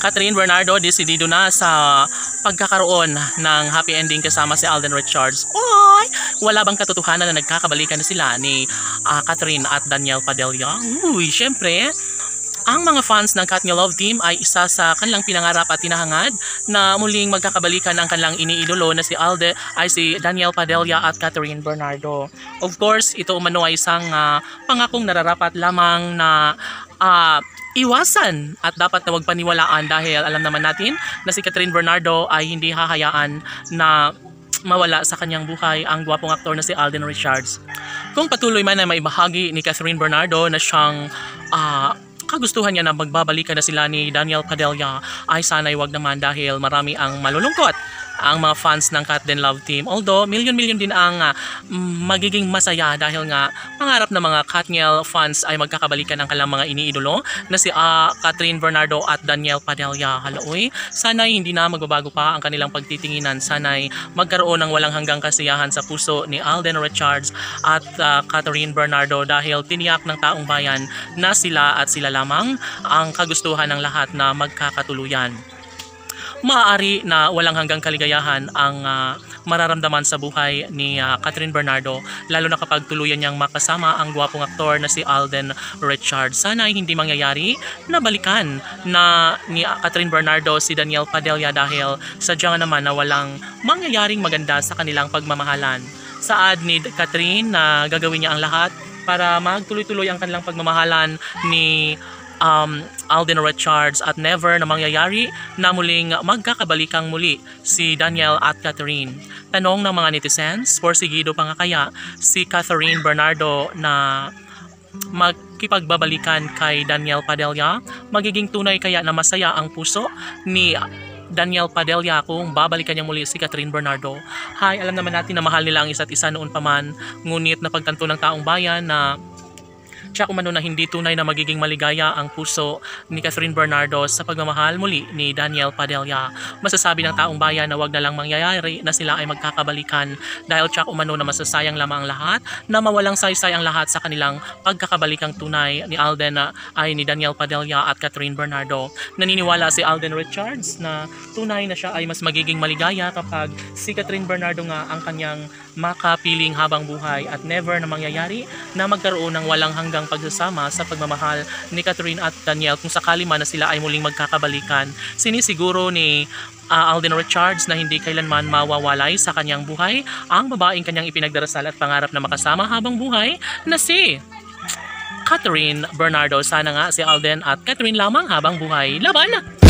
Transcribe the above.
Catherine Bernardo desidido na sa pagkakaroon ng happy ending kasama si Alden Richards. Oy! Wala bang katotohanan na nagkakabalikan na sila ni Catherine at Daniel Padilla? Uy, syempre, ang mga fans ng Katniel Love Team ay isa sa kanilang pinangarap at tinahangad na muling magkakabalikan ang kanilang iniidolo na si Daniel Padilla at Catherine Bernardo. Of course, ito umano ay isang pangakong nararapat lamang na iwasan at dapat na huwag paniwalaan dahil alam naman natin na si Catherine Bernardo ay hindi hahayaan na mawala sa kanyang buhay ang gwapong aktor na si Alden Richards. Kung patuloy man na maibahagi ni Catherine Bernardo na siyang kagustuhan niya na magbabalikan na sila ni Daniel Padilla, ay sana'y wag naman dahil marami ang malulungkot ang mga fans ng Katniel Love Team. Although milyon-milyon din ang magiging masaya dahil nga pangarap ng mga Katniel fans ay magkakabalikan ng kanilang mga iniidolo na si Catherine Bernardo at Daniel Padilla. Haloy, sana'y hindi na magbabago pa ang kanilang pagtitinginan. Sana'y magkaroon ng walang hanggang kasiyahan sa puso ni Alden Richards at Catherine Bernardo dahil tiniyak ng taong bayan na sila at sila lamang ang kagustuhan ng lahat na magkakatuluyan. Maaari na walang hanggang kaligayahan ang mararamdaman sa buhay ni Catherine Bernardo, lalo na kapag tuluyan niyang makasama ang gwapong aktor na si Alden Richards. Sana ay hindi mangyayari na balikan na ni Catherine Bernardo si Daniel Padilla dahil sadyang naman na walang mangyayaring maganda sa kanilang pagmamahalan. Saad ni Catherine na gagawin niya ang lahat para magtuloy-tuloy ang kanilang pagmamahalan ni Alden Richards at never na mangyayari na muling magkakabalikang muli si Daniel at Catherine. Tanong ng mga netizens, porsigido pa nga kaya si Catherine Bernardo na magkipagbabalikan kay Daniel Padilla? Magiging tunay kaya na masaya ang puso ni Daniel Padilla kung babalikan niya muli si Catherine Bernardo? Hi, alam naman natin na mahal nila ang isa't isa noon pa man, ngunit napagtanto ng taong bayan na siya kumano na hindi tunay na magiging maligaya ang puso ni Catherine Bernardo sa pagmamahal muli ni Daniel Padilla. Masasabi ng taong bayan na wag na lang mangyayari na sila ay magkakabalikan dahil siya kumano na masasayang lamang ang lahat, na mawalang saysay ang lahat sa kanilang pagkakabalikang tunay ni Alden ay ni Daniel Padilla at Catherine Bernardo. Naniniwala si Alden Richards na tunay na siya ay mas magiging maligaya kapag si Catherine Bernardo nga ang kanyang makapiling habang buhay at never na mangyayari na magkaroon ng walang hanggang pagsasama sa pagmamahal ni Catherine at Daniel kung sakali man na sila ay muling magkakabalikan. Sinisiguro ni Alden Richards na hindi kailanman mawawalay sa kanyang buhay ang babaeng kanyang ipinagdarasal at pangarap na makasama habang buhay na si Catherine Bernardo. Sana nga si Alden at Catherine lamang habang buhay. Laban!